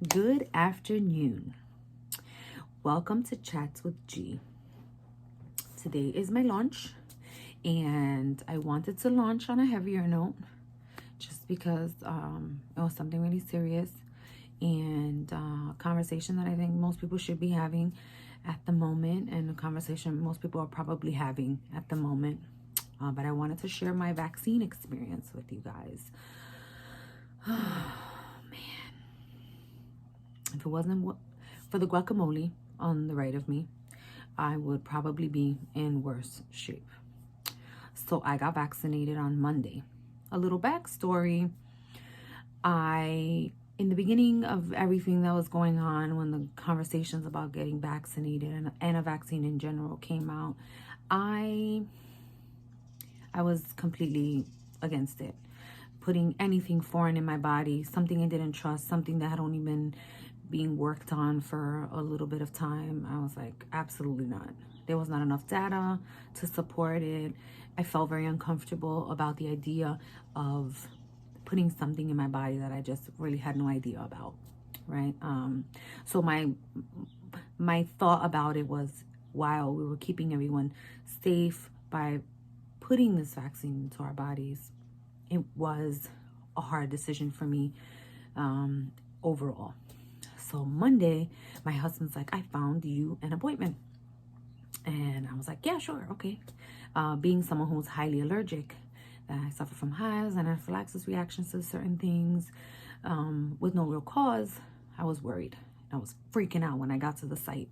Good afternoon. Welcome to Chats with G. Today is my launch, and I wanted to launch on a heavier note just because it was something really serious and a conversation that I think most people should be having at the moment, and a conversation most people are probably having at the moment. But I wanted to share my vaccine experience with you guys. If it wasn't for the guacamole on the right of me, I would probably be in worse shape. So I got vaccinated on Monday. A little backstory. In the beginning of everything that was going on, when the conversations about getting vaccinated and a vaccine in general came out, I was completely against it. Putting anything foreign in my body, something I didn't trust, something that had only been being worked on for a little bit of time, I was like, absolutely not. There was not enough data to support it. I felt very uncomfortable about the idea of putting something in my body that I just really had no idea about, right? So my thought about it was, while we were keeping everyone safe by putting this vaccine into our bodies, it was a hard decision for me overall. So Monday, my husband's like, I found you an appointment. And I was like, yeah, sure, okay. Being someone who's highly allergic, I suffer from hives and anaphylaxis reactions to certain things with no real cause, I was worried. I was freaking out when I got to the site.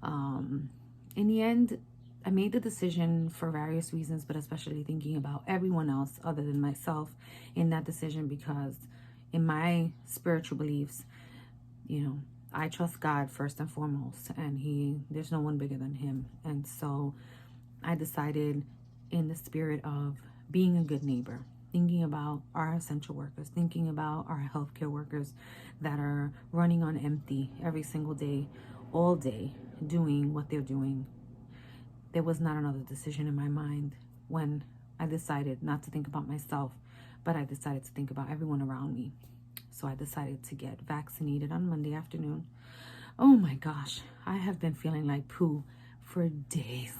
In the end, I made the decision for various reasons, but especially thinking about everyone else other than myself in that decision, because in my spiritual beliefs, I trust God first and foremost, and there's no one bigger than him. And so I decided, in the spirit of being a good neighbor, thinking about our essential workers, thinking about our healthcare workers that are running on empty every single day, all day, doing what they're doing. There was not another decision in my mind when I decided not to think about myself, but I decided to think about everyone around me. So I decided to get vaccinated on Monday afternoon. Oh my gosh, I have been feeling like poo for days.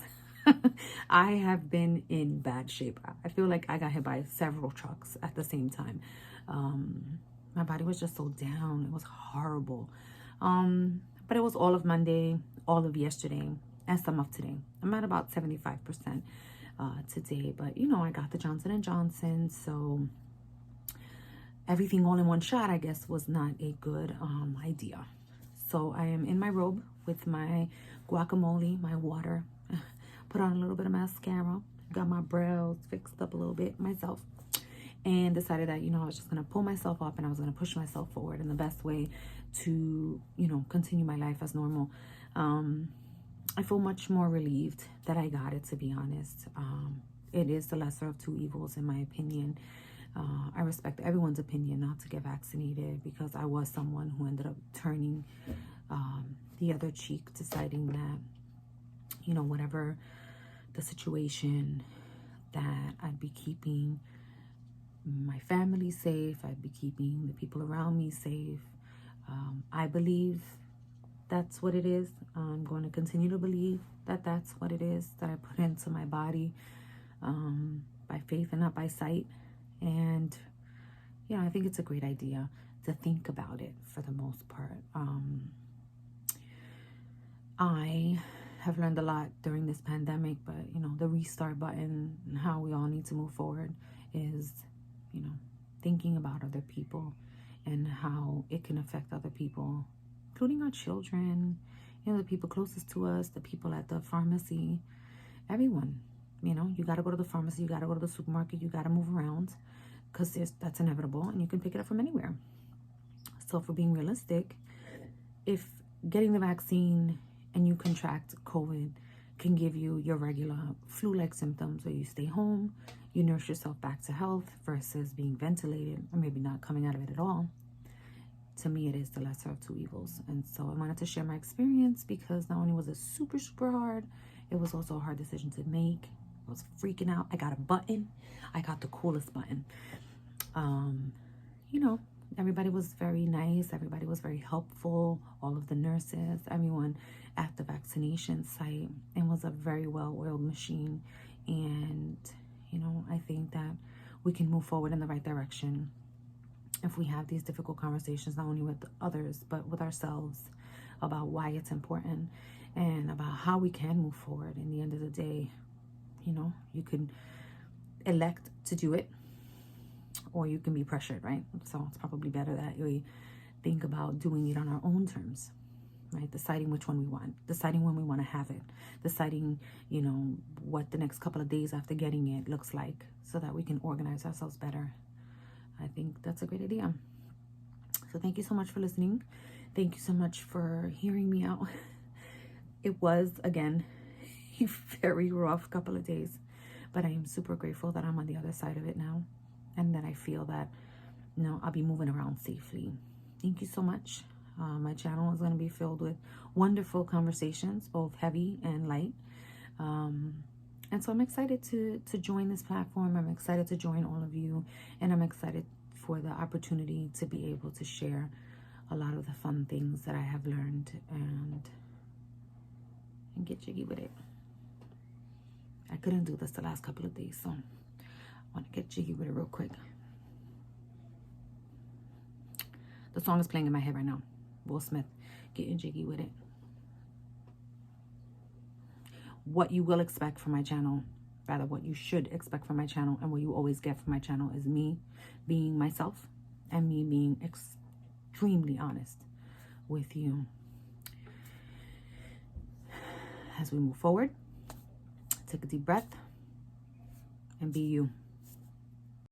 I have been in bad shape. I feel like I got hit by several trucks at the same time. My body was just so down. It was horrible. But it was all of Monday, all of yesterday, and some of today. I'm at about 75% today, but I got the Johnson & Johnson, so everything all in one shot, I guess, was not a good idea. So I am in my robe with my guacamole, my water, put on a little bit of mascara, got my brows fixed up a little bit myself, and decided that, I was just going to pull myself up and I was going to push myself forward in the best way to, continue my life as normal. I feel much more relieved that I got it, to be honest. It is the lesser of two evils, in my opinion. I respect everyone's opinion not to get vaccinated, because I was someone who ended up turning the other cheek, deciding that, whatever the situation, that I'd be keeping my family safe, I'd be keeping the people around me safe. I believe that's what it is. I'm going to continue to believe that that's what it is that I put into my body, by faith and not by sight. And, I think it's a great idea to think about it for the most part. I have learned a lot during this pandemic, but, the restart button and how we all need to move forward is, thinking about other people and how it can affect other people, including our children, the people closest to us, the people at the pharmacy, everyone. You got to go to the pharmacy, you got to go to the supermarket, you got to move around, because that's inevitable, and you can pick it up from anywhere. So if we're being realistic, if getting the vaccine and you contract COVID can give you your regular flu-like symptoms, where you stay home, you nurse yourself back to health, versus being ventilated or maybe not coming out of it at all, to me, it is the lesser of two evils. And so I wanted to share my experience, because not only was it super, super hard, it was also a hard decision to make. I was freaking out. I got a button. I got the coolest button. everybody was very nice. Everybody was very helpful. All of the nurses, everyone at the vaccination site. It was a very well-oiled machine. And, you know, I think that we can move forward in the right direction if we have these difficult conversations, not only with others, but with ourselves, about why it's important and about how we can move forward. In the end of the day, you know, you can elect to do it, or you can be pressured, right? So it's probably better that we think about doing it on our own terms, right? Deciding which one we want, deciding when we want to have it, deciding, you know, what the next couple of days after getting it looks like, so that we can organize ourselves better. I think that's a great idea. So thank you so much for listening. Thank you so much for hearing me out. It was, again, a very rough couple of days, but I am super grateful that I'm on the other side of it now, and that I feel that, you know, I'll be moving around safely. Thank you so much. My channel is going to be filled with wonderful conversations, both heavy and light. And so I'm excited to join this platform. I'm excited to join all of you, and I'm excited for the opportunity to be able to share a lot of the fun things that I have learned, and get jiggy with it. I couldn't do this the last couple of days, so I want to get jiggy with it real quick. The song is playing in my head right now. Will Smith, getting jiggy with it. What you will expect from my channel, rather what you should expect from my channel, and what you always get from my channel, is me being myself and me being extremely honest with you. As we move forward, take a deep breath and be you.